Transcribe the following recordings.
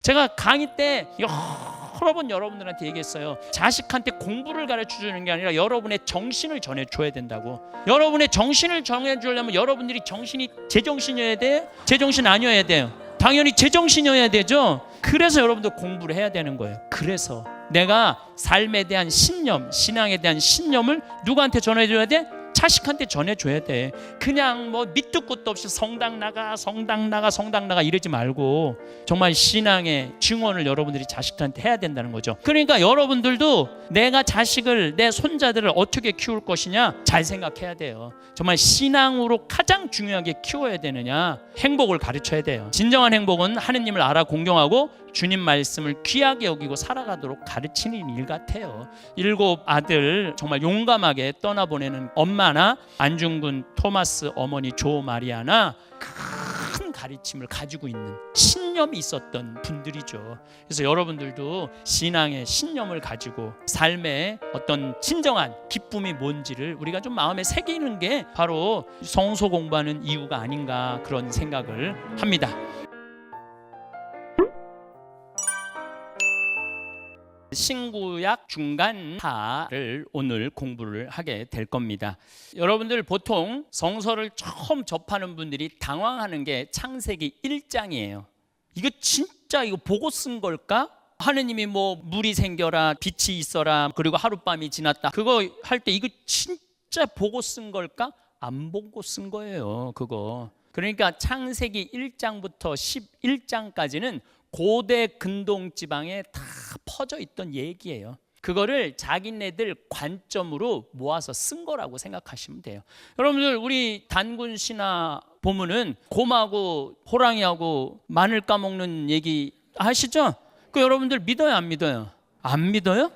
제가 강의 때 여러 번 여러분들한테 얘기했어요. 자식한테 공부를 가르쳐주는 게 아니라 여러분의 정신을 전해줘야 된다고. 여러분의 정신을 전해주려면 여러분들이 정신이 제정신이어야 돼요? 제정신 아니어야 돼요? 당연히 제정신이어야 되죠. 그래서 여러분들 공부를 해야 되는 거예요. 그래서 내가 삶에 대한 신념, 신앙에 대한 신념을 누구한테 전해줘야 돼? 자식한테 전해줘야 돼. 그냥 뭐 밑도 끝도 없이 성당 나가 이러지 말고 정말 신앙의 증언을 여러분들이 자식들한테 해야 된다는 거죠. 그러니까 여러분들도 내가 자식을, 내 손자들을 어떻게 키울 것이냐 잘 생각해야 돼요. 정말 신앙으로 가장 중요하게 키워야 되느냐, 행복을 가르쳐야 돼요. 진정한 행복은 하느님을 알아 공경하고 주님 말씀을 귀하게 여기고 살아가도록 가르치는 일 같아요. 7 아들 정말 용감하게 떠나보내는 엄마나 안중근 토마스 어머니 조 마리아나 큰 가르침을 가지고 있는 신념이 있었던 분들이죠. 그래서 여러분들도 신앙의 신념을 가지고 삶의 어떤 진정한 기쁨이 뭔지를 우리가 좀 마음에 새기는 게 바로 성서 공부하는 이유가 아닌가 그런 생각을 합니다. 신구약 중간하를 오늘 공부를 하게 될 겁니다. 여러분들 보통 성서를 처음 접하는 분들이 당황하는 게 창세기 1장이에요. 이거 진짜 이거 보고 쓴 걸까? 하느님이 뭐 물이 생겨라, 빛이 있어라, 그리고 하룻밤이 지났다. 그거 할 때 이거 진짜 보고 쓴 걸까? 안 보고 쓴 거예요, 그거. 그러니까 창세기 1장부터 11장까지는 고대 근동 지방에 다 퍼져 있던 얘기예요. 그거를 자기네들 관점으로 모아서 쓴 거라고 생각하시면 돼요. 여러분들 우리 단군 신화 보면은 곰하고 호랑이하고 마늘 까먹는 얘기 아시죠? 그 여러분들 믿어요, 안 믿어요? 안 믿어요?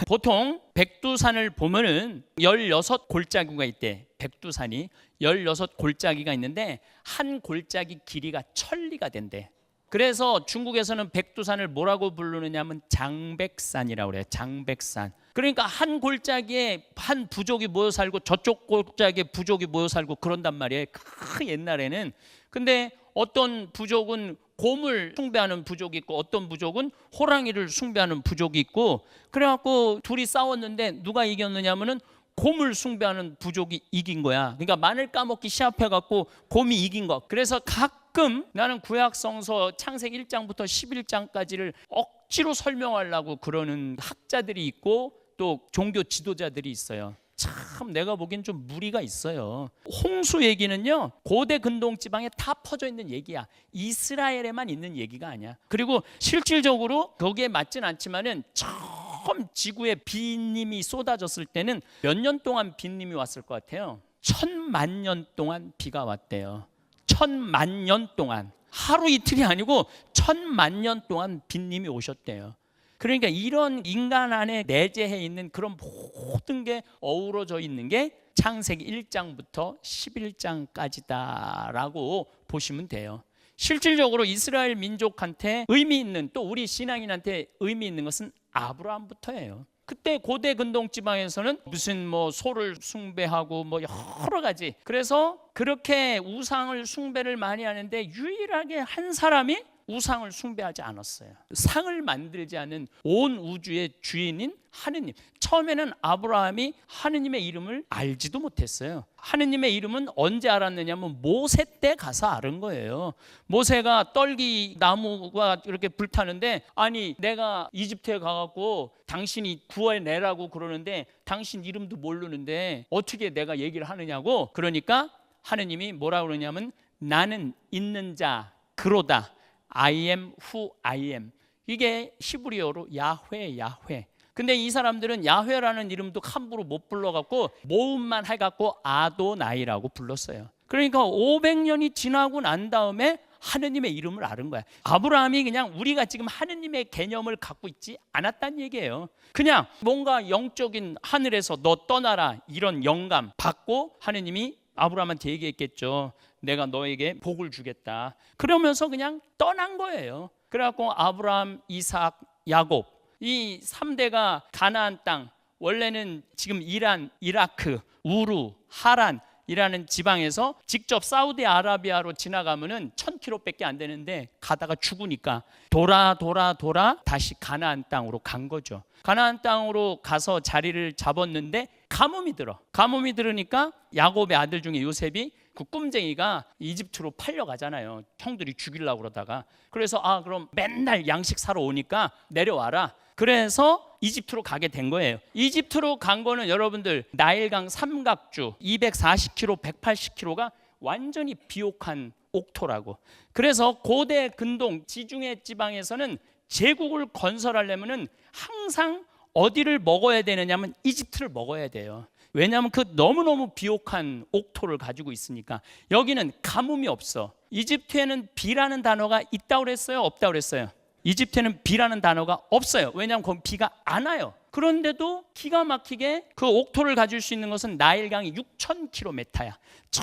보통 백두산을 보면은 16골짜기가 있대. 백두산이 16골짜기가 있는데 한 골짜기 길이가 1000리가 된대. 그래서 중국에서는 백두산을 뭐라고 부르느냐면 장백산이라고 그래요. 장백산. 그러니까 한 골짜기에 한 부족이 모여 살고 저쪽 골짜기에 부족이 모여 살고 그런단 말이에요. 그 옛날에는. 근데 어떤 부족은 곰을 숭배하는 부족이 있고 어떤 부족은 호랑이를 숭배하는 부족이 있고, 그래갖고 둘이 싸웠는데 누가 이겼느냐면은 곰을 숭배하는 부족이 이긴 거야. 그러니까 마늘 까먹기 시합해갖고 곰이 이긴 거. 그래서 가끔 나는 구약성서 창세기 1장부터 11장까지를 억지로 설명하려고 그러는 학자들이 있고 또 종교 지도자들이 있어요. 참 내가 보기엔 좀 무리가 있어요. 홍수 얘기는요 고대 근동 지방에 다 퍼져 있는 얘기야. 이스라엘에만 있는 얘기가 아니야. 그리고 실질적으로 거기에 맞진 않지만은 처음 지구에 비님이 쏟아졌을 때는 몇 년 동안 비님이 왔을 것 같아요. 1000만 동안 비가 왔대요. 1000만 동안. 하루 이틀이 아니고 1000만 동안 비님이 오셨대요. 그러니까 이런 인간 안에 내재해 있는 그런 모든 게 어우러져 있는 게 창세기 1장부터 11장까지다라고 보시면 돼요. 실질적으로 이스라엘 민족한테 의미 있는, 또 우리 신앙인한테 의미 있는 것은 아브라함부터예요. 그때 고대 근동 지방에서는 무슨 뭐 소를 숭배하고 뭐 여러 가지, 그래서 그렇게 우상을 숭배를 많이 하는데 유일하게 한 사람이 우상을 숭배하지 않았어요. 상을 만들지 않은 온 우주의 주인인 하느님. 처음에는 아브라함이 하느님의 이름을 알지도 못했어요. 하느님의 이름은 언제 알았느냐면 모세 때 가서 알은 거예요. 모세가 떨기 나무가 이렇게 불타는데, 아니 내가 이집트에 가갖고 당신이 구해내라고 그러는데 당신 이름도 모르는데 어떻게 내가 얘기를 하느냐고. 그러니까 하느님이 뭐라 그러냐면 나는 있는 자 그로다. I am who I am. 이게 히브리어로 야훼. 근데 이 사람들은 야훼라는 이름도 함부로 못 불러갖고 모음만 해갖고 아도나이라고 불렀어요. 그러니까 500년이 지나고 난 다음에 하느님의 이름을 알은 거야. 아브라함이 그냥 우리가 지금 하느님의 개념을 갖고 있지 않았다는 얘기예요. 그냥 뭔가 영적인 하늘에서 너 떠나라 이런 영감 받고 하느님이 아브라함한테 얘기했겠죠. 내가 너에게 복을 주겠다. 그러면서 그냥 떠난 거예요. 그래갖고 아브라함, 이삭, 야곱 이 3대가 가나안 땅, 원래는 지금 이란, 이라크, 우루, 하란 이라는 지방에서 직접 사우디아라비아로 지나가면은 1000km밖에 안 되는데 가다가 죽으니까 돌아 다시 가나안 땅으로 간 거죠. 가나안 땅으로 가서 자리를 잡았는데 가뭄이 들으니까 야곱의 아들 중에 요셉이 그 꿈쟁이가 이집트로 팔려가잖아요. 형들이 죽이려고 그러다가. 그래서 그럼 맨날 양식 사러 오니까 내려와라. 그래서 이집트로 가게 된 거예요. 이집트로 간 거는 여러분들 나일강 삼각주 240km, 180km가 완전히 비옥한 옥토라고. 그래서 고대 근동 지중해 지방에서는 제국을 건설하려면은 항상 어디를 먹어야 되느냐면 이집트를 먹어야 돼요. 왜냐하면 그 너무너무 비옥한 옥토를 가지고 있으니까. 여기는 가뭄이 없어. 이집트에는 비라는 단어가 있다고 그랬어요? 없다고 그랬어요? 이집트에는 비라는 단어가 없어요. 왜냐하면 거기 비가 안 와요. 그런데도 기가 막히게 그 옥토를 가질 수 있는 것은 나일강이 6000km야. 저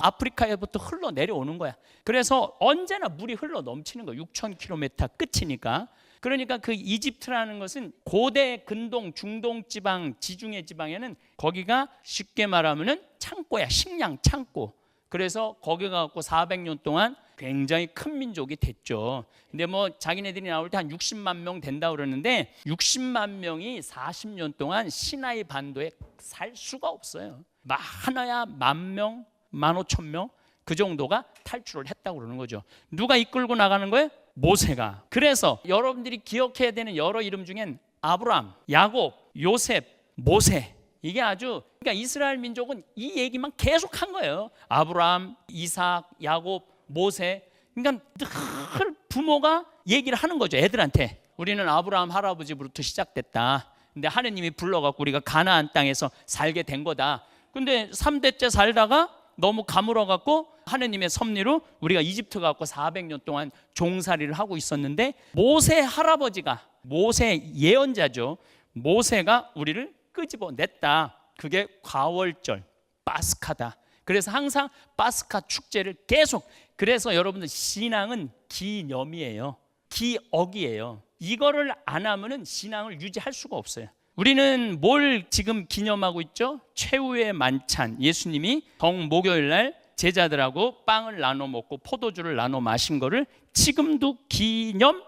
아프리카에부터 흘러 내려오는 거야. 그래서 언제나 물이 흘러 넘치는 거야. 6000km 끝이니까. 그러니까 그 이집트라는 것은 고대 근동 중동 지방 지중해 지방에는 거기가 쉽게 말하면은 창고야. 식량 창고. 그래서 거기 가고 400년 동안 굉장히 큰 민족이 됐죠. 근데 뭐 자기네들이 나올 때 한 60만 명 된다고 그러는데 60만 명이 40년 동안 시나이 반도에 살 수가 없어요. 많아야 10,000명, 15,000명 그 정도가 탈출을 했다고 그러는 거죠. 누가 이끌고 나가는 거예요? 모세가. 그래서 여러분들이 기억해야 되는 여러 이름 중엔 아브람, 야곱, 요셉, 모세. 이게 아주 그러니까 이스라엘 민족은 이 얘기만 계속 한 거예요. 아브람, 이삭, 야곱, 모세. 그러니까 늘 부모가 얘기를 하는 거죠. 애들한테. 우리는 아브라함 할아버지부터 시작됐다. 근데 하느님이 불러갖고 우리가 가나안 땅에서 살게 된 거다. 근데 3대째 살다가 너무 가물어갖고 하느님의 섭리로 우리가 이집트 가고 400년 동안 종살이를 하고 있었는데 모세 할아버지가 모세 예언자죠. 모세가 우리를 끄집어냈다. 그게 과월절 파스카다. 그래서 항상 파스카 축제를 계속. 그래서 여러분들 신앙은 기념이에요. 기억이에요. 이거를 안 하면은 신앙을 유지할 수가 없어요. 우리는 뭘 지금 기념하고 있죠? 최후의 만찬. 예수님이 정목요일 날 제자들하고 빵을 나눠 먹고 포도주를 나눠 마신 거를 지금도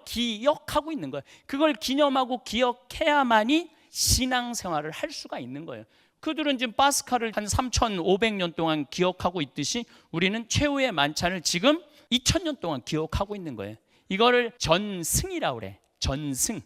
기억하고 있는 거예요. 그걸 기념하고 기억해야만이 신앙생활을 할 수가 있는 거예요. 그들은 지금 파스카를 한 3,500년 동안 기억하고 있듯이 우리는 최후의 만찬을 지금 2,000년 동안 기억하고 있는 거예요. 이거를 전승이라고 그래. 전승.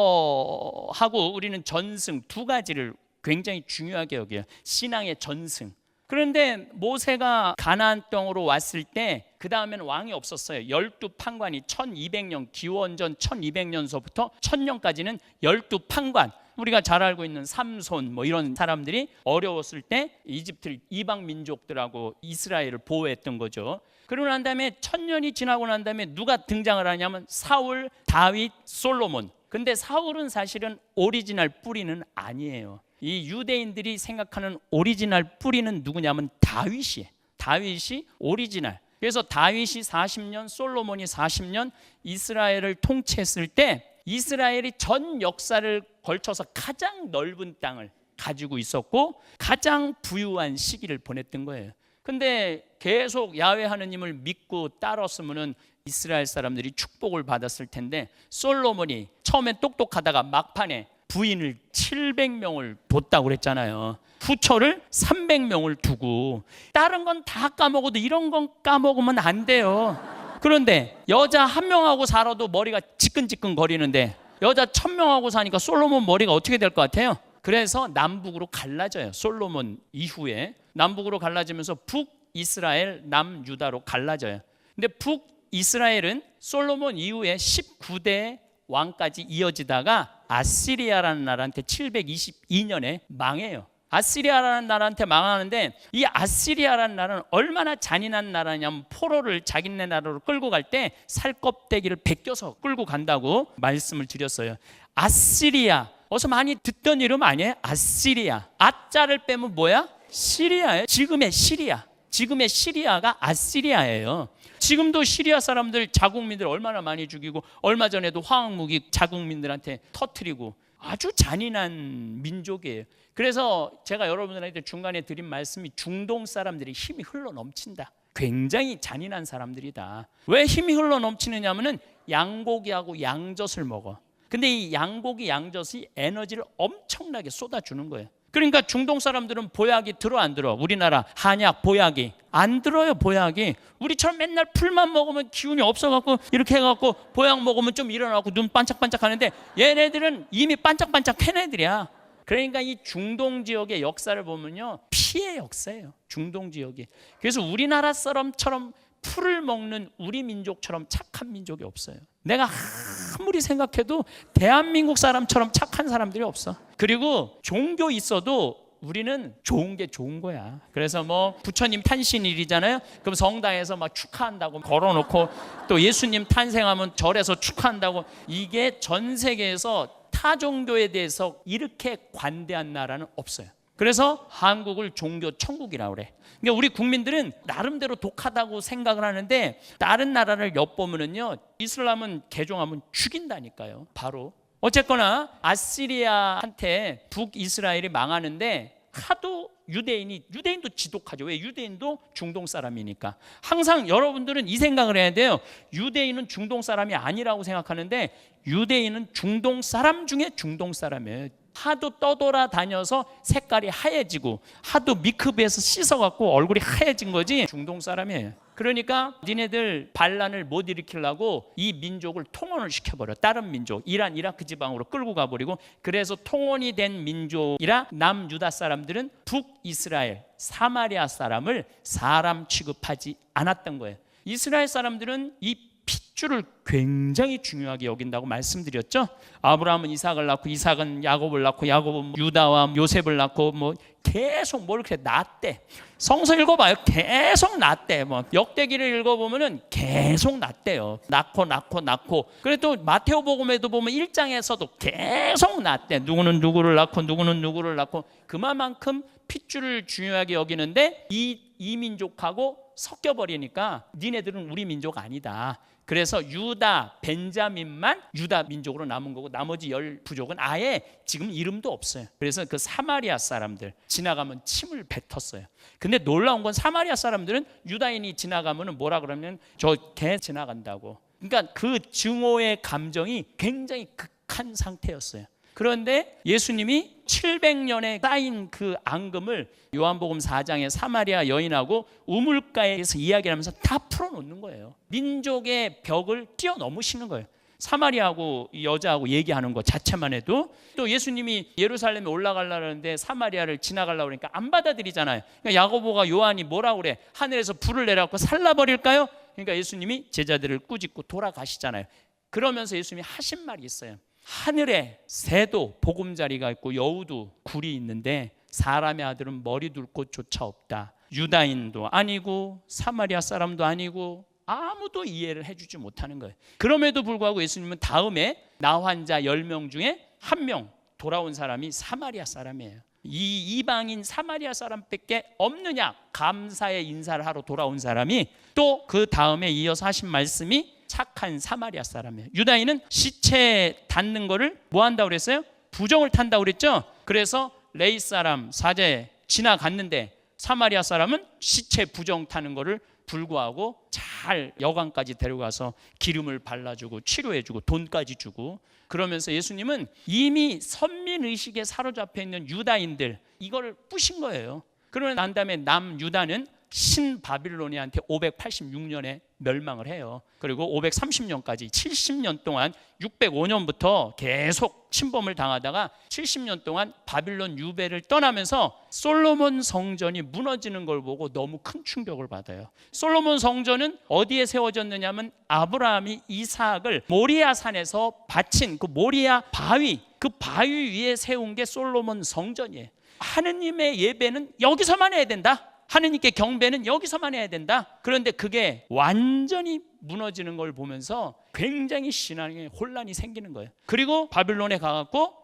성서하고 우리는 전승 두 가지를 굉장히 중요하게 여겨요. 신앙의 전승. 그런데 모세가 가나안 땅으로 왔을 때 그 다음에는 왕이 없었어요. 12판관이 1200년 기원전 1200년서부터 1000년까지는 12판관. 우리가 잘 알고 있는 삼손 뭐 이런 사람들이 어려웠을 때 이집트 이방 민족들하고 이스라엘을 보호했던 거죠. 그러고 난 다음에 1000년이 지나고 난 다음에 누가 등장을 하냐면 사울, 다윗, 솔로몬. 근데 사울은 사실은 오리지널 뿌리는 아니에요. 이 유대인들이 생각하는 오리지널 뿌리는 누구냐면 다윗이에요. 다윗이 오리지널. 그래서 다윗이 40년, 솔로몬이 40년 이스라엘을 통치했을 때 이스라엘이 전 역사를 걸쳐서 가장 넓은 땅을 가지고 있었고 가장 부유한 시기를 보냈던 거예요. 근데 계속 야훼 하느님을 믿고 따랐으면은 이스라엘 사람들이 축복을 받았을 텐데 솔로몬이 처음엔 똑똑하다가 막판에 부인을 700명을 뒀다고 그랬잖아요. 후처를 300명을 두고 다른 건 다 까먹어도 이런 건 까먹으면 안 돼요. 그런데 여자 1명하고 살아도 머리가 지끈지끈 거리는데 여자 1000명하고 사니까 솔로몬 머리가 어떻게 될 것 같아요? 그래서 남북으로 갈라져요. 솔로몬 이후에 남북으로 갈라지면서 북이스라엘, 남유다로 갈라져요. 근데 북이스라엘은 솔로몬 이후에 19대 왕까지 이어지다가 아시리아라는 나라한테 722년에 망해요. 아시리아라는 나라한테 망하는데 이 아시리아라는 나라는 얼마나 잔인한 나라냐면 포로를 자기네 나라로 끌고 갈 때 살껍데기를 베껴서 끌고 간다고 말씀을 드렸어요. 아시리아 어서 많이 듣던 이름 아니에요? 아시리아. 아자를 빼면 뭐야? 시리아예요. 지금의 시리아. 지금의 시리아가 아시리아예요. 지금도 시리아 사람들 자국민들 얼마나 많이 죽이고 얼마 전에도 화학무기 자국민들한테 터뜨리고 아주 잔인한 민족이에요. 그래서 제가 여러분들한테 중간에 드린 말씀이 중동 사람들이 힘이 흘러 넘친다. 굉장히 잔인한 사람들이다. 왜 힘이 흘러 넘치느냐면은 양고기하고 양젖을 먹어. 근데 이 양고기 양젖이 에너지를 엄청나게 쏟아주는 거예요. 그러니까 중동 사람들은 보약이 들어 안 들어? 우리나라 한약 보약이 안 들어요. 보약이 우리처럼 맨날 풀만 먹으면 기운이 없어갖고 이렇게 해갖고 보약 먹으면 좀 일어나고 눈 반짝반짝 하는데 얘네들은 이미 반짝반짝한 애들이야. 그러니까 이 중동 지역의 역사를 보면요, 피의 역사예요. 중동 지역이. 그래서 우리나라 사람처럼 풀을 먹는 우리 민족처럼 착한 민족이 없어요. 내가 아무리 생각해도 대한민국 사람처럼 착한 사람들이 없어. 그리고 종교 있어도 우리는 좋은 게 좋은 거야. 그래서 뭐 부처님 탄신일이잖아요. 그럼 성당에서 막 축하한다고 걸어놓고 또 예수님 탄생하면 절에서 축하한다고. 이게 전 세계에서 타 종교에 대해서 이렇게 관대한 나라는 없어요. 그래서 한국을 종교 천국이라고 그래. 그러니까 우리 국민들은 나름대로 독하다고 생각을 하는데 다른 나라를 엿보면은요, 이슬람은 개종하면 죽인다니까요. 바로. 어쨌거나 아시리아한테 북이스라엘이 망하는데 하도 유대인도 지독하죠. 왜? 유대인도 중동 사람이니까. 항상 여러분들은 이 생각을 해야 돼요. 유대인은 중동 사람이 아니라고 생각하는데 유대인은 중동 사람 중에 중동 사람이에요. 하도 떠돌아다녀서 색깔이 하얘지고 하도 미크비에서 씻어갖고 얼굴이 하얘진 거지 중동 사람이에요. 그러니까 니네들 반란을 못 일으키려고 이 민족을 통혼을 시켜버려. 다른 민족, 이란, 이라크 지방으로 끌고 가버리고, 그래서 통혼이 된 민족이라 남유다 사람들은 북이스라엘, 사마리아 사람을 사람 취급하지 않았던 거예요. 이스라엘 사람들은 이 핏줄을 굉장히 중요하게 여긴다고 말씀드렸죠. 아브라함은 이삭을 낳고 이삭은 야곱을 낳고 야곱은 유다와 요셉을 낳고 뭐 계속 뭘 이렇게 낳대. 성서 읽어봐요. 계속 낳대. 뭐 역대기를 읽어보면은 계속 낳대요. 낳고. 그래도 마태오복음에도 보면 1장에서도 계속 낳대. 누구는 누구를 낳고 누구는 누구를 낳고. 그만큼 핏줄을 중요하게 여기는데 이 민족하고 섞여버리니까 니네들은 우리 민족 아니다. 그래서 유다, 벤자민만 유다 민족으로 남은 거고 나머지 10부족은 아예 지금 이름도 없어요. 그래서 그 사마리아 사람들 지나가면 침을 뱉었어요. 근데 놀라운 건 사마리아 사람들은 유다인이 지나가면 뭐라 그러면 저 개 지나간다고. 그러니까 그 증오의 감정이 굉장히 극한 상태였어요. 그런데 예수님이 700년에 쌓인 그 앙금을 요한복음 4장에 사마리아 여인하고 우물가에서 이야기하면서 다 풀어놓는 거예요. 민족의 벽을 뛰어넘으시는 거예요. 사마리아하고 여자하고 얘기하는 것 자체만 해도. 또 예수님이 예루살렘에 올라가려는데 사마리아를 지나가려고 그러니까 안 받아들이잖아요. 그러니까 야고보가 요한이 뭐라고 그래? 하늘에서 불을 내려갖고 살라버릴까요? 그러니까 예수님이 제자들을 꾸짖고 돌아가시잖아요. 그러면서 예수님이 하신 말이 있어요. 하늘에 새도 보금자리가 있고 여우도 굴이 있는데 사람의 아들은 머리 둘 곳조차 없다. 유다인도 아니고 사마리아 사람도 아니고 아무도 이해를 해주지 못하는 거예요. 그럼에도 불구하고 예수님은 다음에 나 환자 10명 중에 1명 돌아온 사람이 사마리아 사람이에요. 이 이방인 사마리아 사람밖에 없느냐? 감사의 인사를 하러 돌아온 사람이 또 그 다음에 이어서 하신 말씀이 착한 사마리아 사람이에요. 유다인은 시체 닿는 거를 뭐 한다고 그랬어요? 부정을 탄다고 그랬죠. 그래서 레이 사람 사제 지나갔는데 사마리아 사람은 시체 부정 타는 거를 불구하고 잘 여관까지 데려가서 기름을 발라주고 치료해주고 돈까지 주고. 그러면서 예수님은 이미 선민의식에 사로잡혀 있는 유다인들 이걸 뿌신 거예요. 그러고 난 다음에 남유다는 신바빌로니아한테 586년에 멸망을 해요. 그리고 530년까지 70년 동안 605년부터 계속 침범을 당하다가 70년 동안 바빌론 유배를 떠나면서 솔로몬 성전이 무너지는 걸 보고 너무 큰 충격을 받아요. 솔로몬 성전은 어디에 세워졌느냐 하면 아브라함이 이삭을 모리아 산에서 바친 그 모리아 바위, 그 바위 위에 세운 게 솔로몬 성전이에요. 하느님의 예배는 여기서만 해야 된다. 하느님께 경배는 여기서만 해야 된다. 그런데 그게 완전히 무너지는 걸 보면서 굉장히 신앙에 혼란이 생기는 거예요. 그리고 바빌론에 가갖고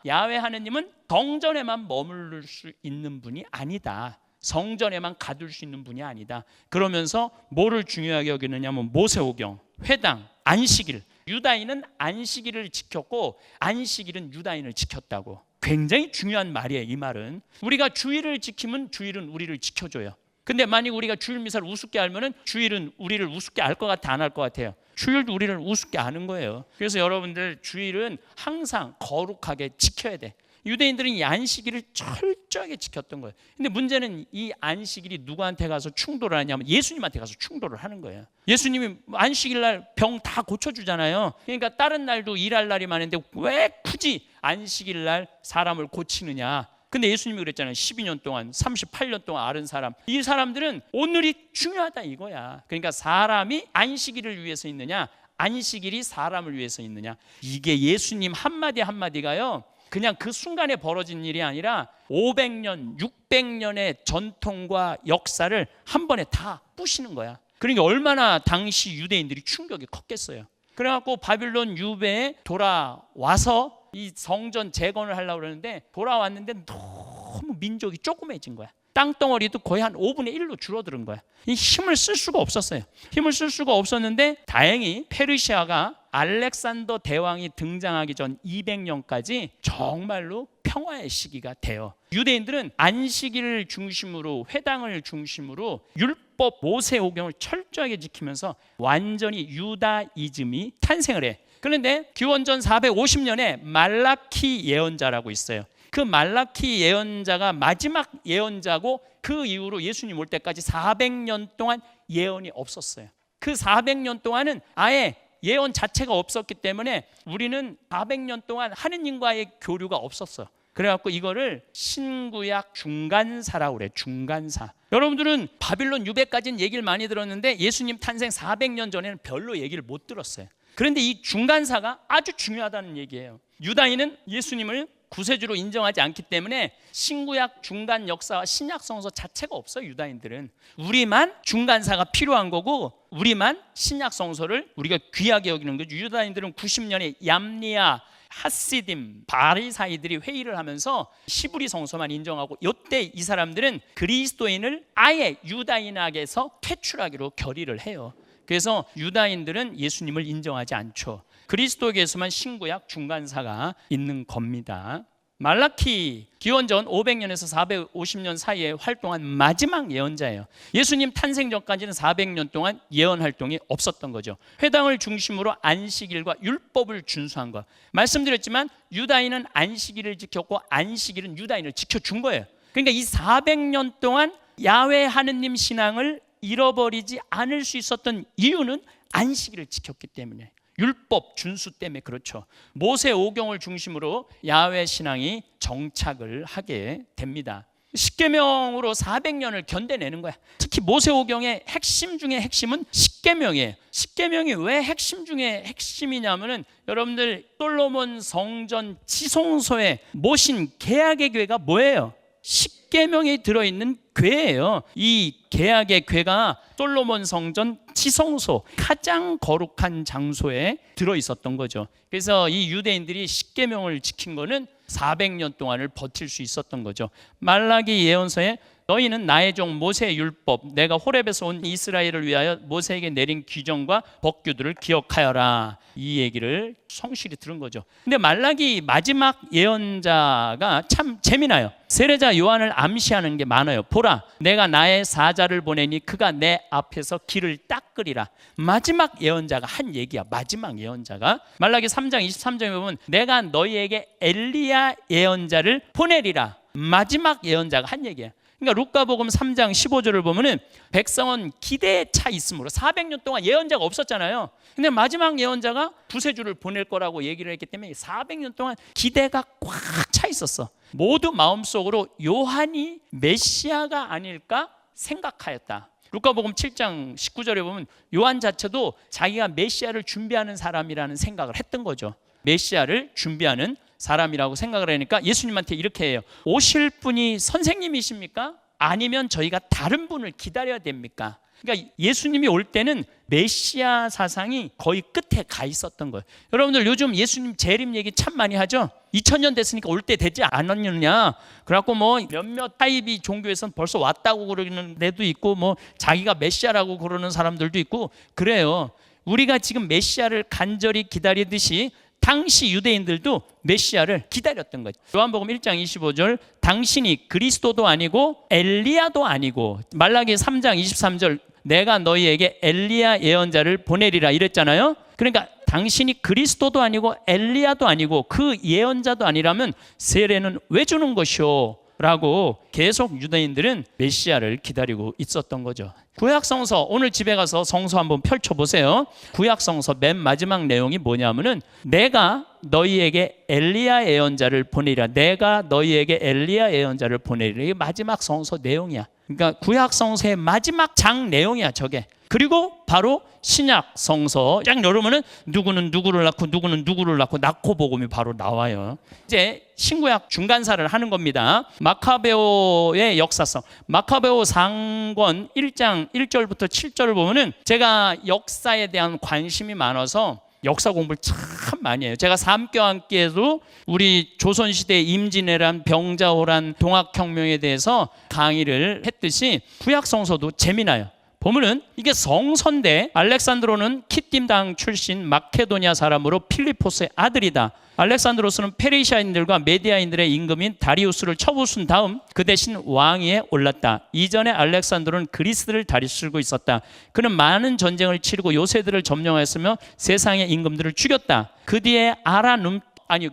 야훼 하느님은 성전에만 머무를 수 있는 분이 아니다. 성전에만 가둘 수 있는 분이 아니다. 그러면서 뭐를 중요하게 여기느냐면 모세오경, 회당, 안식일 유다인은 안식일을 지켰고 안식일은 유다인을 지켰다고. 굉장히 중요한 말이에요. 이 말은 우리가 주일을 지키면 주일은 우리를 지켜줘요. 근데 만약 우리가 주일 미사를 우습게 알면은 주일은 우리를 우습게 알 것 같아, 안 할 것 같아요? 주일도 우리를 우습게 아는 거예요. 그래서 여러분들 주일은 항상 거룩하게 지켜야 돼. 유대인들은 이 안식일을 철저하게 지켰던 거예요. 근데 문제는 이 안식일이 누구한테 가서 충돌을 하냐면 예수님한테 가서 충돌을 하는 거예요. 예수님이 안식일 날 병 다 고쳐주잖아요. 그러니까 다른 날도 일할 날이 많은데 왜 굳이 안식일 날 사람을 고치느냐. 근데 예수님이 그랬잖아요. 12년 동안 38년 동안 앓은 사람, 이 사람들은 오늘이 중요하다 이거야. 그러니까 사람이 안식일을 위해서 있느냐, 안식일이 사람을 위해서 있느냐. 이게 예수님 한마디 한마디가요 그냥 그 순간에 벌어진 일이 아니라 500년, 600년의 전통과 역사를 한 번에 다 부시는 거야. 그러니까 얼마나 당시 유대인들이 충격이 컸겠어요. 그래갖고 바빌론 유배에 돌아와서 이 성전 재건을 하려고 그러는데 돌아왔는데 너무 민족이 조그매진 거야. 땅덩어리도 거의 한 5분의 1로 줄어드는 거야. 이 힘을 쓸 수가 없었어요. 힘을 쓸 수가 없었는데 다행히 페르시아가 알렉산더 대왕이 등장하기 전 200년까지 정말로 평화의 시기가 돼요. 유대인들은 안식일을 중심으로 회당을 중심으로 율법 모세오경을 철저하게 지키면서 완전히 유다이즘이 탄생을 해. 그런데 기원전 450년에 말라키 예언자라고 있어요. 그 말라키 예언자가 마지막 예언자고 그 이후로 예수님 올 때까지 400년 동안 예언이 없었어요. 그 400년 동안은 아예 예언 자체가 없었기 때문에 우리는 400년 동안 하느님과의 교류가 없었어. 그래갖고 이거를 신구약 중간사라고 그래. 중간사. 여러분들은 바빌론 유배까지는 얘기를 많이 들었는데 예수님 탄생 400년 전에는 별로 얘기를 못 들었어요. 그런데 이 중간사가 아주 중요하다는 얘기예요. 유다인은 예수님을 구세주로 인정하지 않기 때문에 신구약 중간 역사와 신약 성서 자체가 없어요. 유다인들은 우리만 중간사가 필요한 거고 우리만 신약 성서를 우리가 귀하게 여기는 거죠. 유다인들은 90년에 얌리아 하시딤 바리사이들이 회의를 하면서 시브리 성서만 인정하고 이때 이 사람들은 그리스도인을 아예 유다인학에서 퇴출하기로 결의를 해요. 그래서 유다인들은 예수님을 인정하지 않죠. 그리스도교에서만 신구약 중간사가 있는 겁니다. 말라키 기원전 500년에서 450년 사이에 활동한 마지막 예언자예요. 예수님 탄생 전까지는 400년 동안 예언 활동이 없었던 거죠. 회당을 중심으로 안식일과 율법을 준수한 것. 말씀드렸지만 유다인은 안식일을 지켰고 안식일은 유다인을 지켜준 거예요. 그러니까 이 400년 동안 야훼 하느님 신앙을 잃어버리지 않을 수 있었던 이유는 안식일을 지켰기 때문에, 율법 준수 때문에 그렇죠. 모세 오경을 중심으로 야훼 신앙이 정착을 하게 됩니다. 십계명으로 400년을 견뎌내는 거야. 특히 모세 오경의 핵심 중에 핵심은 십계명이에요. 십계명이 왜 핵심 중에 핵심이냐면은 여러분들 솔로몬 성전 지성소에 모신 개약의 궤가 뭐예요? 십계명이 들어있는 궤예요. 이 개약의 궤가 솔로몬 성전 지성소 가장 거룩한 장소에 들어있었던 거죠. 그래서 이 유대인들이 십계명을 지킨 거는 400년 동안을 버틸 수 있었던 거죠. 말라기 예언서에 너희는 나의 종 모세의 율법 내가 호렙에서 온 이스라엘을 위하여 모세에게 내린 규정과 법규들을 기억하여라, 이 얘기를 성실히 들은 거죠. 근데 말라기 마지막 예언자가 참 재미나요. 세례자 요한을 암시하는 게 많아요. 보라, 내가 나의 사자를 보내니 그가 내 앞에서 길을 닦으리라. 마지막 예언자가 한 얘기야. 마지막 예언자가 말라기 3장 23절에 보면 내가 너희에게 엘리야 예언자를 보내리라. 마지막 예언자가 한 얘기야. 그러니까 루카복음 3장 15절을 보면은 백성은 기대에 차 있으므로 400년 동안 예언자가 없었잖아요. 근데 마지막 예언자가 구세주를 보낼 거라고 얘기를 했기 때문에 400년 동안 기대가 꽉 차 있었어. 모두 마음속으로 요한이 메시아가 아닐까 생각하였다. 루카복음 7장 19절에 보면 요한 자체도 자기가 메시아를 준비하는 사람이라는 생각을 했던 거죠. 메시아를 준비하는 사람이라고 생각을 하니까 예수님한테 이렇게 해요. 오실 분이 선생님이십니까? 아니면 저희가 다른 분을 기다려야 됩니까? 그러니까 예수님이 올 때는 메시아 사상이 거의 끝에 가 있었던 거예요. 여러분들 요즘 예수님 재림 얘기 참 많이 하죠. 2000년 됐으니까 올 때 되지 않았느냐. 그래갖고 뭐 몇몇 타입이 종교에서는 벌써 왔다고 그러는 데도 있고 뭐 자기가 메시아라고 그러는 사람들도 있고 그래요. 우리가 지금 메시아를 간절히 기다리듯이 당시 유대인들도 메시아를 기다렸던 거죠. 요한복음 1장 25절, 당신이 그리스도도 아니고 엘리야도 아니고, 말라기 3장 23절, 내가 너희에게 엘리야 예언자를 보내리라 이랬잖아요. 그러니까 당신이 그리스도도 아니고 엘리야도 아니고 그 예언자도 아니라면 세례는 왜 주는 것이오? 라고 계속 유대인들은 메시아를 기다리고 있었던 거죠. 구약성서, 오늘 집에 가서 성서 한번 펼쳐보세요. 구약성서 맨 마지막 내용이 뭐냐면은 내가 너희에게 엘리야 예언자를 보내리라. 내가 너희에게 엘리야 예언자를 보내리라. 이게 마지막 성서 내용이야. 그러니까 구약성서의 마지막 장 내용이야, 저게. 그리고 바로 신약 성서 쫙 열으면은 누구는 누구를 낳고 누구는 누구를 낳고 복음이 바로 나와요. 이제 신구약 중간사를 하는 겁니다. 마카베오의 역사성. 마카베오 상권 1장 1절부터 7절을 보면은 제가 역사에 대한 관심이 많아서 역사 공부를 참 많이 해요. 제가 삼교환께도 우리 조선시대 임진왜란, 병자호란, 동학혁명에 대해서 강의를 했듯이 구약성서도 재미나요. 보면은 이게 성서인데, 알렉산드로는 키팀당 출신 마케도니아 사람으로 필리포스의 아들이다. 알렉산드로스는 페르시아인들과 메디아인들의 임금인 다리우스를 쳐부순 다음 그 대신 왕위에 올랐다. 이전에 알렉산드로는 그리스를 다스리고 있었다. 그는 많은 전쟁을 치르고 요새들을 점령하였으며 세상의 임금들을 죽였다. 그 뒤에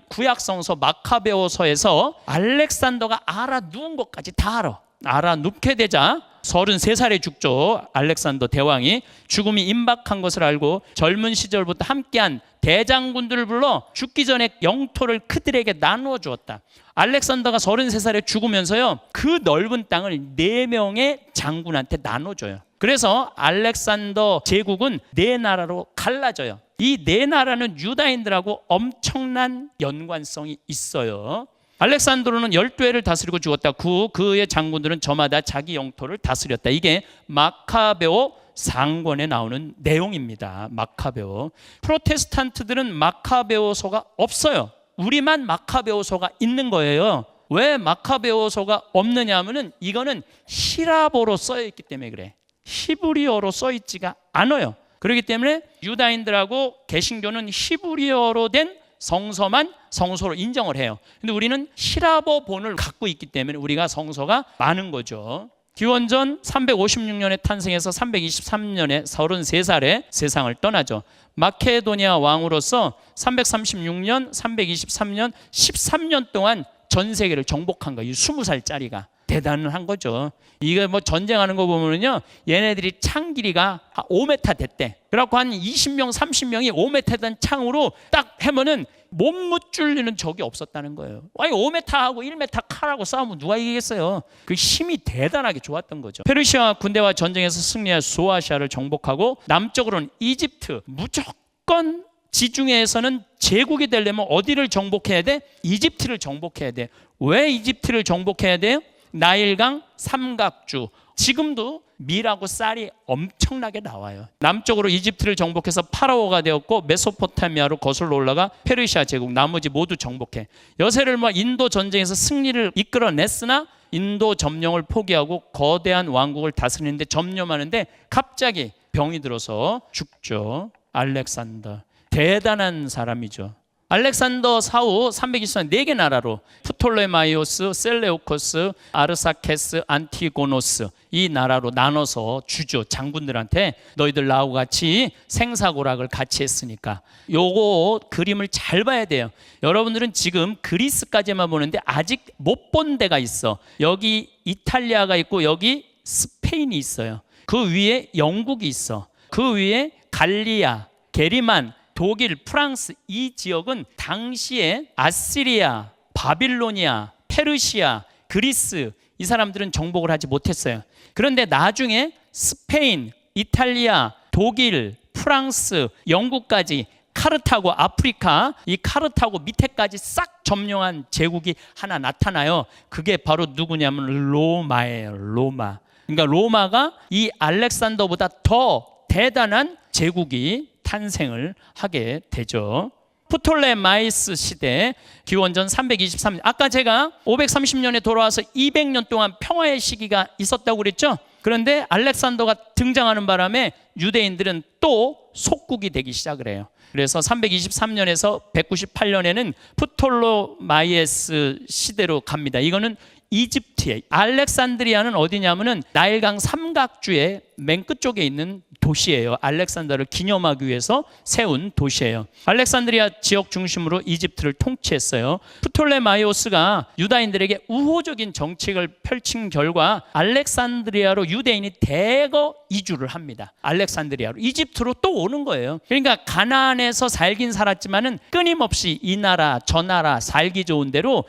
구약성서 마카베오서에서 알렉산더가 알아누운 것까지 다 알아눕게 되자 33살에 죽죠. 알렉산더 대왕이 죽음이 임박한 것을 알고 젊은 시절부터 함께한 대장군들을 불러 죽기 전에 영토를 그들에게 나누어 주었다. 알렉산더가 33살에 죽으면서요, 그 넓은 땅을 4명의 장군한테 나눠줘요. 그래서 알렉산더 제국은 4나라로 갈라져요. 이 4나라는 유다인들하고 엄청난 연관성이 있어요. 알렉산드로는 12회를 다스리고 죽었다. 그의 장군들은 저마다 자기 영토를 다스렸다. 이게 마카베오 상권에 나오는 내용입니다. 마카베오. 프로테스탄트들은 마카베오서가 없어요. 우리만 마카베오서가 있는 거예요. 왜 마카베오서가 없느냐 하면은 이거는 히라보로 써 있기 때문에 그래. 히브리어로 써 있지가 않아요. 그렇기 때문에 유다인들하고 개신교는 히브리어로 된 성서만 성서로 인정을 해요. 근데 우리는 히라보 본을 갖고 있기 때문에 우리가 성서가 많은 거죠. 기원전 356년에 탄생해서 323년에 33살에 세상을 떠나죠. 마케도니아 왕으로서 336년, 323년, 13년 동안 전 세계를 정복한 거예요. 20살짜리가. 대단한 거죠. 이게 뭐 전쟁하는 거 보면요, 얘네들이 창 길이가 5m 됐대. 그래갖고 한 20명, 30명이 5m 된 창으로 딱 하면은 못 무찔리는 적이 없었다는 거예요. 아니 5m하고 1m 칼하고 싸우면 누가 이기겠어요? 그 힘이 대단하게 좋았던 거죠. 페르시아 군대와 전쟁에서 승리해 소아시아를 정복하고 남쪽으로는 이집트, 무조건 지중해에서는 제국이 되려면 어디를 정복해야 돼? 이집트를 정복해야 돼. 왜 이집트를 정복해야 돼요? 나일강 삼각주. 지금도 밀하고 쌀이 엄청나게 나와요. 남쪽으로 이집트를 정복해서 파라오가 되었고 메소포타미아로 거슬러 올라가 페르시아 제국, 나머지 모두 정복해. 여세를 인도 전쟁에서 승리를 이끌어냈으나 인도 점령을 포기하고 거대한 왕국을 다스리는데 점령하는데 갑자기 병이 들어서 죽죠. 알렉산더. 대단한 사람이죠. 알렉산더 사후 320년 4개 나라로 프톨레마이오스, 셀레우코스, 아르사케스, 안티고노스 이 나라로 나눠서 주죠. 장군들한테 너희들 나하고 같이 생사고락을 같이 했으니까. 요거 그림을 잘 봐야 돼요. 여러분들은 지금 그리스까지만 보는데 아직 못 본 데가 있어. 여기 이탈리아가 있고 여기 스페인이 있어요. 그 위에 영국이 있어. 그 위에 갈리아, 게리만, 독일, 프랑스 이 지역은 당시에 아시리아, 바빌로니아, 페르시아, 그리스 이 사람들은 정복을 하지 못했어요. 그런데 나중에 스페인, 이탈리아, 독일, 프랑스, 영국까지 카르타고 아프리카 이 카르타고 밑에까지 싹 점령한 제국이 하나 나타나요. 그게 바로 누구냐면 로마예요. 로마. 그러니까 로마가 이 알렉산더보다 더 대단한 제국이 탄생을 하게 되죠. 프톨레마이스 시대 기원전 323년. 아까 제가 530년에 돌아와서 200년 동안 평화의 시기가 있었다고 그랬죠. 그런데 알렉산더가 등장하는 바람에 유대인들은 또 속국이 되기 시작을 해요. 그래서 323년에서 198년에는 프톨로마이에스 시대로 갑니다. 이거는 이집트에, 알렉산드리아는 어디냐면은 나일강 삼각주의 맨 끝쪽에 있는 도시예요. 알렉산더를 기념하기 위해서 세운 도시예요. 알렉산드리아 지역 중심으로 이집트를 통치했어요. 프톨레마이오스가 유다인들에게 우호적인 정책을 펼친 결과 알렉산드리아로 유대인이 대거 이주를 합니다. 알렉산드리아로, 이집트로 또 오는 거예요. 그러니까 가나안에서 살긴 살았지만은 끊임없이 이 나라 저 나라 살기 좋은 대로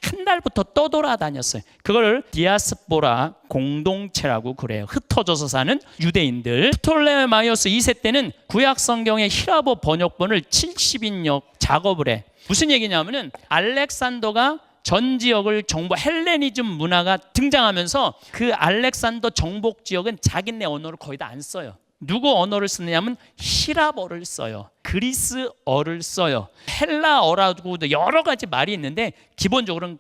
한 달부터 떠돌아다녔어요. 그걸 디아스포라 공동체라고 그래요. 흩어져서 사는 유대인들. 프톨레마이오스 2세 때는 구약 성경의 히라보 번역본을 70인역 작업을 해. 무슨 얘기냐면은 알렉산더가 전 지역을 정복, 헬레니즘 문화가 등장하면서 그 알렉산더 정복 지역은 자기네 언어를 거의 다 안 써요. 누구 언어를 쓰느냐면 히라버를 써요. 그리스어를 써요. 헬라어라고도 여러 가지 말이 있는데 기본적으로는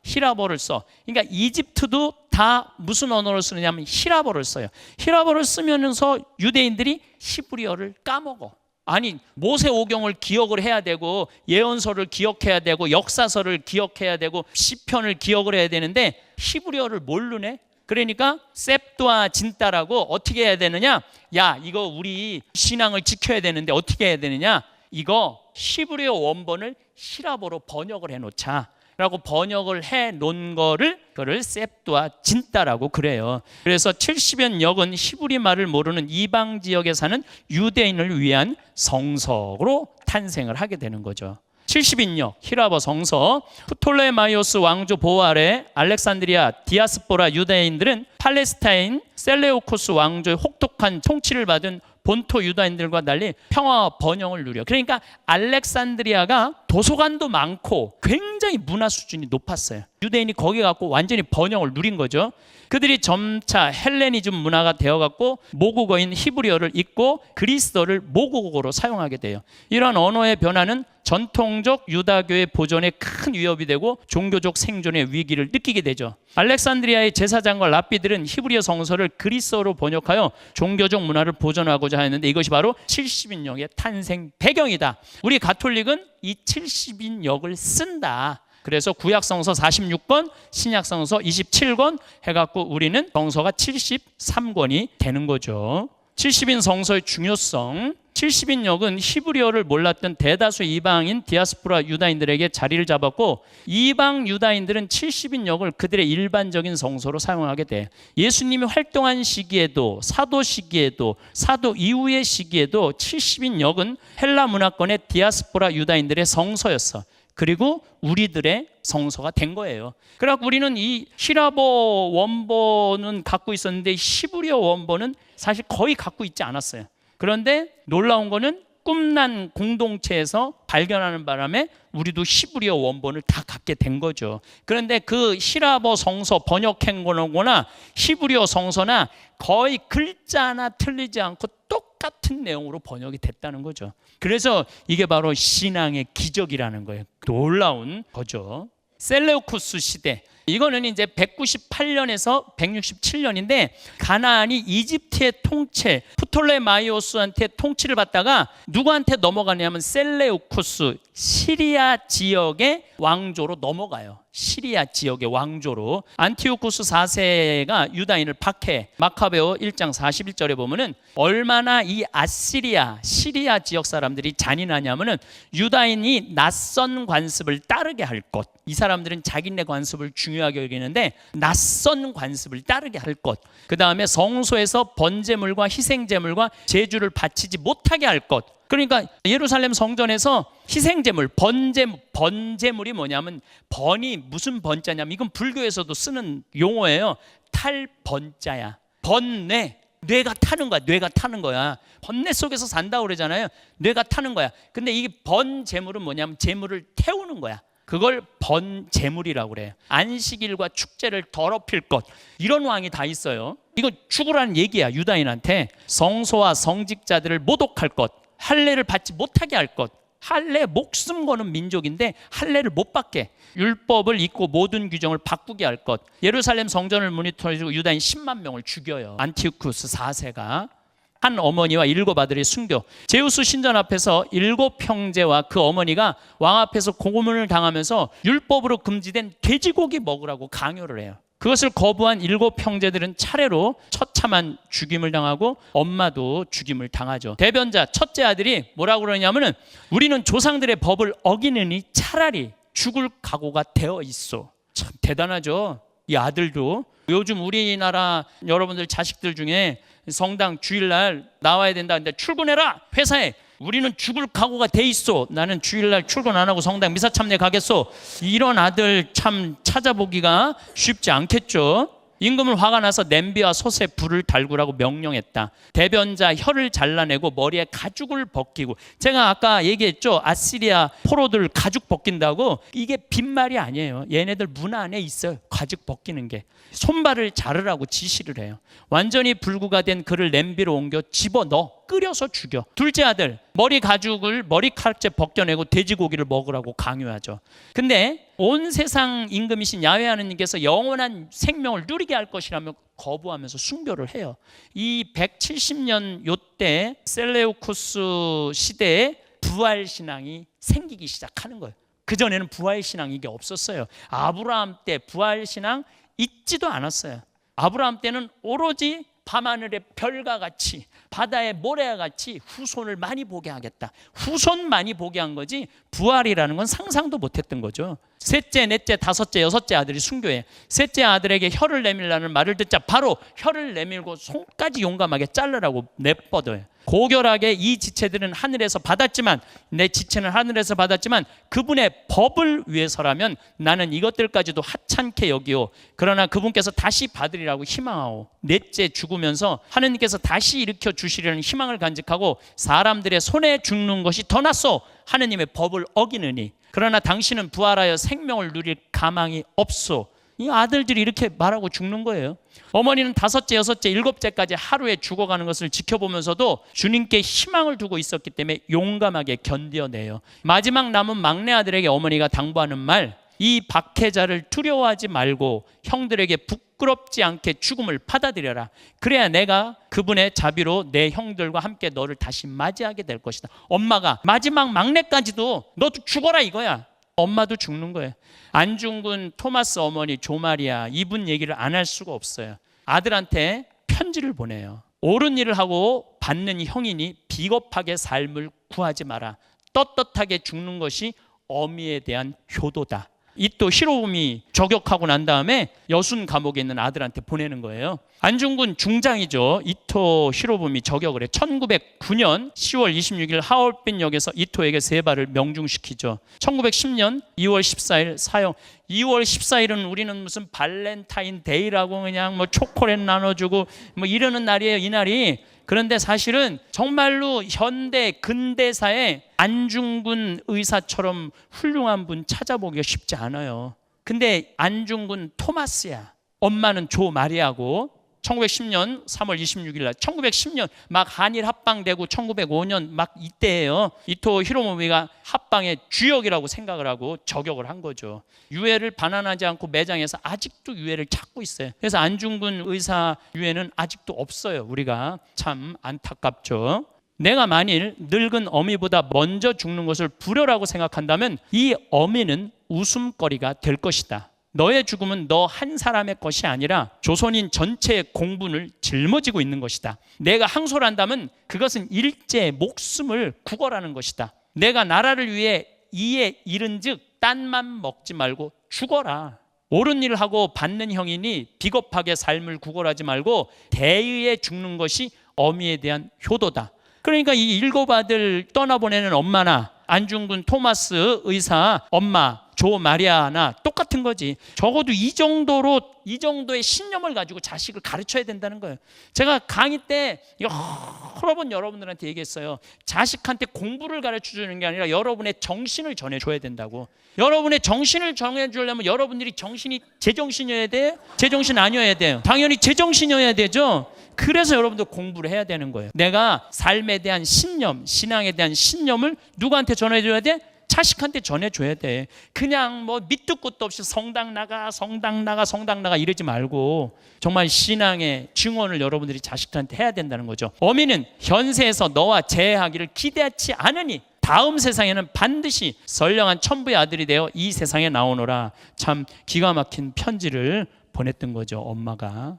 히라버를 써. 그러니까 이집트도 다 무슨 언어를 쓰느냐면 히라버를 써요. 히라버를 쓰면서 유대인들이 히브리어를 까먹어. 아니, 모세오경을 기억을 해야 되고 예언서를 기억해야 되고 역사서를 기억해야 되고 시편을 기억을 해야 되는데 히브리어를 모르네. 그러니까 셉도아 진따라고 어떻게 해야 되느냐? 야, 이거 우리 신앙을 지켜야 되는데 어떻게 해야 되느냐? 이거 히브리어 원본을 히라버로 번역을 해놓자 라고 번역을 해놓은 그거를 셉도아 진따라고 그래요. 그래서 70연 역은 히브리 말을 모르는 이방 지역에 사는 유대인을 위한 성서로 탄생을 하게 되는 거죠. 70인역 히라버 성서. 프톨레마이오스 왕조 보호 아래 알렉산드리아 디아스포라 유대인들은 팔레스타인 셀레우코스 왕조의 혹독한 통치를 받은 본토 유다인들과 달리 평화와 번영을 누려. 그러니까 알렉산드리아가 도서관도 많고 굉장히 문화 수준이 높았어요. 유대인이 거기 갖고 완전히 번영을 누린 거죠. 그들이 점차 헬레니즘 문화가 되어갖고 모국어인 히브리어를 잊고 그리스어를 모국어로 사용하게 돼요. 이러한 언어의 변화는 전통적 유다교의 보존에 큰 위협이 되고 종교적 생존의 위기를 느끼게 되죠. 알렉산드리아의 제사장과 랍비들은 히브리어 성서를 그리스어로 번역하여 종교적 문화를 보존하고자 하였는데 이것이 바로 70인역의 탄생 배경이다. 우리 가톨릭은 이 70인역을 쓴다. 그래서 구약성서 46권, 신약성서 27권 해갖고 우리는 성서가 73권이 되는 거죠. 70인 성서의 중요성. 70인역은 히브리어를 몰랐던 대다수 이방인 디아스포라 유다인들에게 자리를 잡았고 이방 유다인들은 70인역을 그들의 일반적인 성서로 사용하게 돼. 예수님이 활동한 시기에도 사도 시기에도 사도 이후의 시기에도 70인역은 헬라 문화권의 디아스포라 유다인들의 성서였어. 그리고 우리들의 성서가 된 거예요. 그래서 우리는 이 히라버 원본은 갖고 있었는데 히브리어 원본은 사실 거의 갖고 있지 않았어요. 그런데 놀라운 거는 꿈난 공동체에서 발견하는 바람에 우리도 히브리어 원본을 다 갖게 된 거죠. 그런데 그 히라버 성서 번역한 거나 히브리어 성서나 거의 글자 하나 틀리지 않고 똑같은 내용으로 번역이 됐다는 거죠. 그래서 이게 바로 신앙의 기적이라는 거예요. 놀라운 거죠. 셀레우쿠스 시대. 이거는 이제 198년에서 167년인데 가나안이 이집트의 통치, 프톨레마이오스한테 통치를 받다가 누구한테 넘어가냐면 셀레우쿠스 시리아 지역의 왕조로 넘어가요. 시리아 지역의 왕조로. 안티오쿠스 4세가 유다인을 박해. 마카베오 1장 41절에 보면은 얼마나 이 아시리아, 시리아 지역 사람들이 잔인하냐면은 유다인이 낯선 관습을 따르게 할 것. 이 사람들은 자기네 관습을 중요하게 여기는데 낯선 관습을 따르게 할 것. 그 다음에 성소에서 번제물과 희생제물과 제주를 바치지 못하게 할 것. 그러니까 예루살렘 성전에서 희생제물, 번제물이 뭐냐면 번이 무슨 번자냐면 이건 불교에서도 쓰는 용어예요. 탈번자야. 뇌가 타는 거야. 뇌가 타는 거야. 번뇌 속에서 산다고 그러잖아요. 뇌가 타는 거야. 근데 이 번제물은 뭐냐면 제물을 태우는 거야. 그걸 번제물이라고 그래요. 안식일과 축제를 더럽힐 것. 이런 왕이 다 있어요. 이거 죽으라는 얘기야. 유다인한테. 성소와 성직자들을 모독할 것. 할례를 받지 못하게 할 것. 할례 목숨 거는 민족인데 할례를 못 받게, 율법을 잊고 모든 규정을 바꾸게 할 것. 예루살렘 성전을 무너뜨리고 유다인 10만 명을 죽여요. 안티오쿠스 4세가. 한 어머니와 7 아들의 순교. 제우스 신전 앞에서 7 형제와 그 어머니가 왕 앞에서 고문을 당하면서 율법으로 금지된 돼지고기 먹으라고 강요를 해요. 그것을 거부한 7 형제들은 차례로 처참한 죽임을 당하고 엄마도 죽임을 당하죠. 대변자 첫째 아들이 뭐라고 그러냐면은 우리는 조상들의 법을 어기느니 차라리 죽을 각오가 되어 있어. 참 대단하죠. 이 아들도. 요즘 우리나라 여러분들 자식들 중에 성당 주일날 나와야 된다 근데 출근해라 회사에. 우리는 죽을 각오가 돼 있어. 나는 주일날 출근 안 하고 성당 미사 참례 가겠어. 이런 아들 참 찾아보기가 쉽지 않겠죠. 임금은 화가 나서 냄비와 솥에 불을 달구라고 명령했다. 대변자 혀를 잘라내고 머리에 가죽을 벗기고. 제가 아까 얘기했죠. 아시리아 포로들 가죽 벗긴다고. 이게 빈말이 아니에요. 얘네들 문화 안에 있어요. 가죽 벗기는 게. 손발을 자르라고 지시를 해요. 완전히 불구가 된 그를 냄비로 옮겨 집어넣어 끓여서 죽여. 둘째 아들 머리 가죽을 머리카락째 벗겨내고 돼지고기를 먹으라고 강요하죠. 근데 온 세상 임금이신 야훼 하느님께서 영원한 생명을 누리게 할 것이라며 거부하면서 순교를 해요. 이 170년 요때 셀레우쿠스 시대에 부활신앙이 생기기 시작하는 거예요. 그전에는 부활신앙 이게 없었어요. 아브라함 때 부활신앙 있지도 않았어요. 아브라함 때는 오로지 밤하늘의 별과 같이 바다의 모래와 같이 후손을 많이 보게 하겠다. 후손 많이 보게 한 거지 부활이라는 건 상상도 못했던 거죠. 셋째, 넷째, 다섯째, 여섯째 아들이 순교해. 셋째 아들에게 혀를 내밀라는 말을 듣자 바로 혀를 내밀고 손까지 용감하게 자르라고 내뻗어요. 고결하게 이 지체들은 하늘에서 받았지만 내 지체는 하늘에서 받았지만 그분의 법을 위해서라면 나는 이것들까지도 하찮게 여기오. 그러나 그분께서 다시 받으리라고 희망하오. 넷째 죽으면서 하느님께서 다시 일으켜 주시려는 희망을 간직하고 사람들의 손에 죽는 것이 더 낫소. 하느님의 법을 어기느니. 그러나 당신은 부활하여 생명을 누릴 가망이 없소. 이 아들들이 이렇게 말하고 죽는 거예요. 어머니는 다섯째, 여섯째, 일곱째까지 하루에 죽어가는 것을 지켜보면서도 주님께 희망을 두고 있었기 때문에 용감하게 견뎌내요. 마지막 남은 막내 아들에게 어머니가 당부하는 말, 이 박해자를 두려워하지 말고 형들에게 부끄럽지 않게 죽음을 받아들여라. 그래야 내가 그분의 자비로 내 형들과 함께 너를 다시 맞이하게 될 것이다. 엄마가 마지막 막내까지도 너도 죽어라 이거야. 엄마도 죽는 거예요. 안중근 토마스 어머니 조마리아 이분 얘기를 안 할 수가 없어요. 아들한테 편지를 보내요. 옳은 일을 하고 받는 형이니 비겁하게 삶을 구하지 마라. 떳떳하게 죽는 것이 어미에 대한 효도다. 이토 히로부미 저격하고 난 다음에 여순 감옥에 있는 아들한테 보내는 거예요. 안중근 중장이죠. 이토 히로부미 저격을 해. 1909년 10월 26일 하얼빈역에서 이토에게 세 발을 명중시키죠. 1910년 2월 14일 사형. 2월 14일은 우리는 무슨 발렌타인데이라고 그냥 뭐 초콜릿 나눠주고 뭐 이러는 날이에요. 이 날이. 그런데 사실은 정말로 현대 근대사에 안중근 의사처럼 훌륭한 분 찾아보기가 쉽지 않아요. 근데 안중근 토마스야. 엄마는 조 마리아고 1910년 3월 26일 날 1910년 막 한일 합방되고 1905년 막 이때예요. 이토 히로부미가 합방의 주역이라고 생각을 하고 저격을 한 거죠. 유해를 반환하지 않고 매장에서 아직도 유해를 찾고 있어요. 그래서 안중근 의사 유해는 아직도 없어요. 우리가 참 안타깝죠. 내가 만일 늙은 어미보다 먼저 죽는 것을 불효라고 생각한다면 이 어미는 웃음거리가 될 것이다. 너의 죽음은 너 한 사람의 것이 아니라 조선인 전체의 공분을 짊어지고 있는 것이다. 내가 항소를 한다면 그것은 일제의 목숨을 구걸하는 것이다. 내가 나라를 위해 이에 이른 즉 딴만 먹지 말고 죽어라. 옳은 일을 하고 받는 형이니 비겁하게 삶을 구걸하지 말고 대의에 죽는 것이 어미에 대한 효도다. 그러니까 이 7 아들 떠나보내는 엄마나 안중근 토마스 의사 엄마 조 마리아나 똑같은 거지. 적어도 이 정도의 신념을 가지고 자식을 가르쳐야 된다는 거예요. 제가 강의 때 여러 번 여러분들한테 얘기했어요. 자식한테 공부를 가르쳐 주는 게 아니라 여러분의 정신을 전해줘야 된다고. 여러분의 정신을 전해주려면 여러분들이 정신이 제정신이어야 돼요? 제정신 아니어야 돼요? 당연히 제정신이어야 되죠. 그래서 여러분들 공부를 해야 되는 거예요. 내가 삶에 대한 신념, 신앙에 대한 신념을 누구한테 전해줘야 돼? 자식한테 전해줘야 돼. 그냥 뭐 밑도 끝도 없이 성당 나가 이러지 말고 정말 신앙의 증언을 여러분들이 자식들한테 해야 된다는 거죠. 어미는 현세에서 너와 재회하기를 기대하지 않으니 다음 세상에는 반드시 선량한 천부의 아들이 되어 이 세상에 나오노라. 참 기가 막힌 편지를 보냈던 거죠, 엄마가.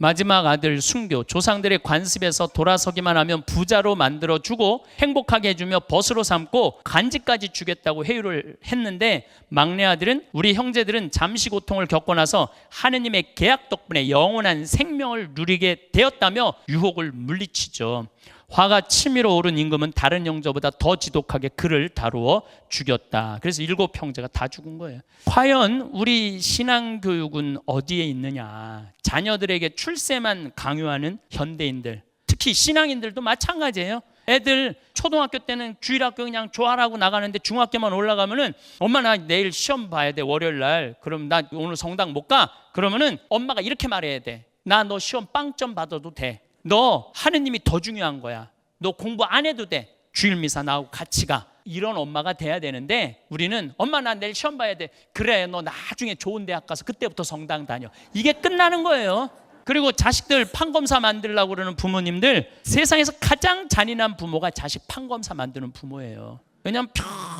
마지막 아들 순교, 조상들의 관습에서 돌아서기만 하면 부자로 만들어주고 행복하게 해주며 벗으로 삼고 간지까지 주겠다고 회유를 했는데, 막내 아들은, 우리 형제들은 잠시 고통을 겪고 나서 하느님의 계약 덕분에 영원한 생명을 누리게 되었다며 유혹을 물리치죠. 화가 치밀어 오른 임금은 다른 형제보다 더 지독하게 그를 다루어 죽였다. 그래서 7 형제가 다 죽은 거예요. 과연 우리 신앙교육은 어디에 있느냐? 자녀들에게 출세만 강요하는 현대인들, 특히 신앙인들도 마찬가지예요. 애들 초등학교 때는 주일학교 그냥 좋아라고 나가는데 중학교만 올라가면은 엄마 나 내일 시험 봐야 돼, 월요일 날. 그럼 나 오늘 성당 못 가? 그러면은 엄마가 이렇게 말해야 돼. 나 너 시험 빵점 받아도 돼. 너 하느님이 더 중요한 거야. 너 공부 안 해도 돼. 주일 미사 나하고 같이 가. 이런 엄마가 돼야 되는데, 우리는 엄마 나 내일 시험 봐야 돼. 그래, 너 나중에 좋은 대학 가서 그때부터 성당 다녀. 이게 끝나는 거예요. 그리고 자식들 판검사 만들려고 그러는 부모님들, 세상에서 가장 잔인한 부모가 자식 판검사 만드는 부모예요. 왜냐하면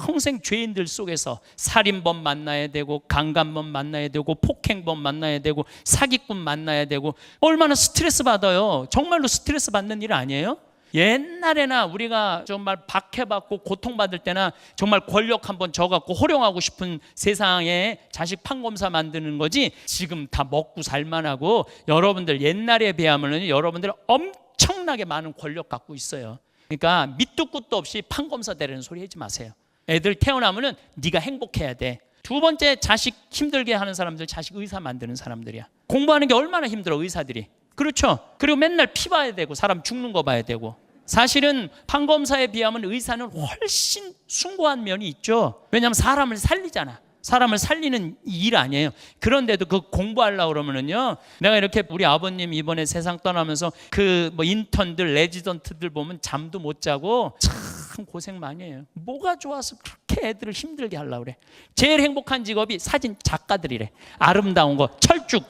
평생 죄인들 속에서 살인범 만나야 되고, 강간범 만나야 되고, 폭행범 만나야 되고, 사기꾼 만나야 되고, 얼마나 스트레스 받아요. 정말로 스트레스 받는 일 아니에요? 옛날에나 우리가 정말 박해받고 고통받을 때나 정말 권력 한번 져갖고 호령하고 싶은 세상에 자식 판검사 만드는 거지, 지금 다 먹고 살만하고. 여러분들 옛날에 비하면 여러분들 엄청나게 많은 권력 갖고 있어요. 그러니까 밑도 끝도 없이 판검사 되라는 소리 하지 마세요. 애들 태어나면은 네가 행복해야 돼. 2번째, 자식 힘들게 하는 사람들, 자식 의사 만드는 사람들이야. 공부하는 게 얼마나 힘들어, 의사들이. 그렇죠? 그리고 맨날 피 봐야 되고 사람 죽는 거 봐야 되고. 사실은 판검사에 비하면 의사는 훨씬 숭고한 면이 있죠. 왜냐하면 사람을 살리잖아. 사람을 살리는 일 아니에요. 그런데도 그 공부하려고 그러면은요, 내가 이렇게 우리 아버님 이번에 세상 떠나면서 그 뭐 인턴들, 레지던트들 보면 잠도 못 자고 참 고생 많이 해요. 뭐가 좋아서 그렇게 애들을 힘들게 하려고 그래. 제일 행복한 직업이 사진 작가들이래. 아름다운 거 철쭉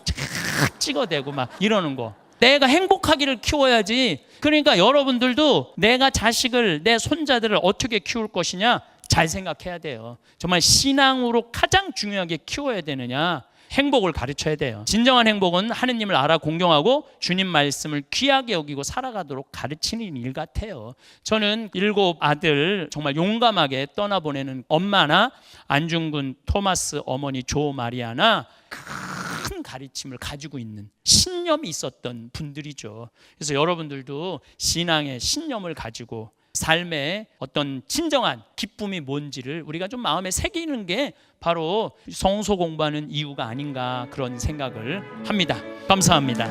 찍어대고 막 이러는 거. 내가 행복하기를 키워야지. 그러니까 여러분들도 내가 자식을, 내 손자들을 어떻게 키울 것이냐 잘 생각해야 돼요. 정말 신앙으로 가장 중요하게 키워야 되느냐, 행복을 가르쳐야 돼요. 진정한 행복은 하느님을 알아 공경하고 주님 말씀을 귀하게 여기고 살아가도록 가르치는 일 같아요. 저는 7 아들 정말 용감하게 떠나보내는 엄마나 안중근 토마스 어머니 조 마리아나 큰 가르침을 가지고 있는 신념이 있었던 분들이죠. 그래서 여러분들도 신앙의 신념을 가지고 삶의 어떤 진정한 기쁨이 뭔지를 우리가 좀 마음에 새기는 게 바로 성서 공부하는 이유가 아닌가, 그런 생각을 합니다. 감사합니다.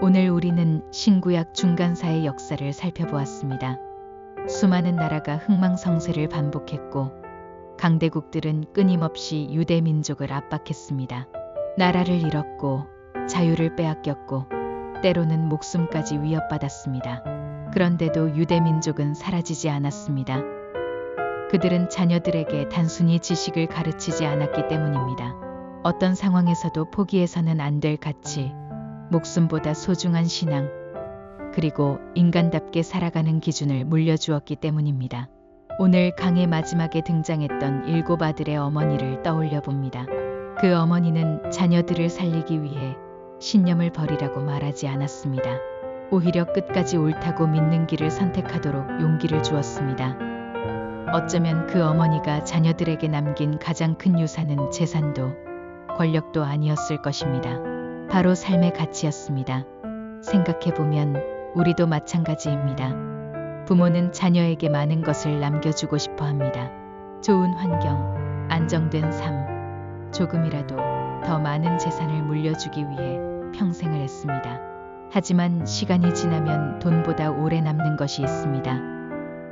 오늘 우리는 신구약 중간사의 역사를 살펴보았습니다. 수많은 나라가 흥망성쇠를 반복했고 강대국들은 끊임없이 유대 민족을 압박했습니다. 나라를 잃었고 자유를 빼앗겼고 때로는 목숨까지 위협받았습니다. 그런데도 유대 민족은 사라지지 않았습니다. 그들은 자녀들에게 단순히 지식을 가르치지 않았기 때문입니다. 어떤 상황에서도 포기해서는 안 될 가치, 목숨보다 소중한 신앙, 그리고 인간답게 살아가는 기준을 물려주었기 때문입니다. 오늘 강의 마지막에 등장했던 7 아들의 어머니를 떠올려 봅니다. 그 어머니는 자녀들을 살리기 위해 신념을 버리라고 말하지 않았습니다. 오히려 끝까지 옳다고 믿는 길을 선택하도록 용기를 주었습니다. 어쩌면 그 어머니가 자녀들에게 남긴 가장 큰 유산은 재산도 권력도 아니었을 것입니다. 바로 삶의 가치였습니다. 생각해보면 우리도 마찬가지입니다. 부모는 자녀에게 많은 것을 남겨주고 싶어 합니다. 좋은 환경, 안정된 삶, 조금이라도 더 많은 재산을 물려주기 위해 평생을 했습니다. 하지만 시간이 지나면 돈보다 오래 남는 것이 있습니다.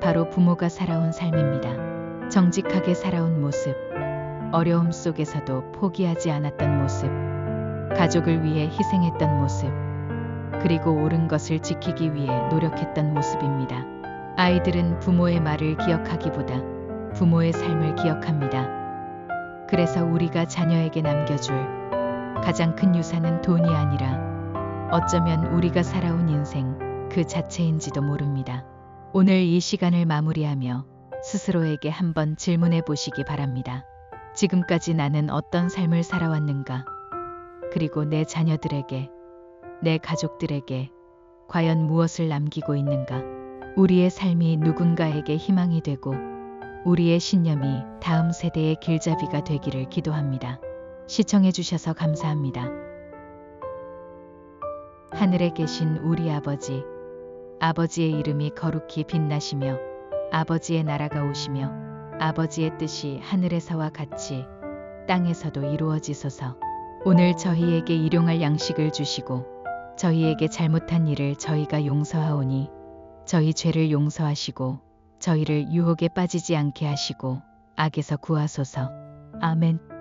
바로 부모가 살아온 삶입니다. 정직하게 살아온 모습, 어려움 속에서도 포기하지 않았던 모습, 가족을 위해 희생했던 모습, 그리고 옳은 것을 지키기 위해 노력했던 모습입니다. 아이들은 부모의 말을 기억하기보다 부모의 삶을 기억합니다. 그래서 우리가 자녀에게 남겨줄 가장 큰 유산은 돈이 아니라 어쩌면 우리가 살아온 인생 그 자체인지도 모릅니다. 오늘 이 시간을 마무리하며 스스로에게 한번 질문해 보시기 바랍니다. 지금까지 나는 어떤 삶을 살아왔는가? 그리고 내 자녀들에게, 내 가족들에게 과연 무엇을 남기고 있는가? 우리의 삶이 누군가에게 희망이 되고 우리의 신념이 다음 세대의 길잡이가 되기를 기도합니다. 시청해 주셔서 감사합니다. 하늘에 계신 우리 아버지, 아버지의 이름이 거룩히 빛나시며 아버지의 나라가 오시며 아버지의 뜻이 하늘에서와 같이 땅에서도 이루어지소서. 오늘 저희에게 일용할 양식을 주시고 저희에게 잘못한 일을 저희가 용서하오니 저희 죄를 용서하시고 저희를 유혹에 빠지지 않게 하시고 악에서 구하소서. 아멘.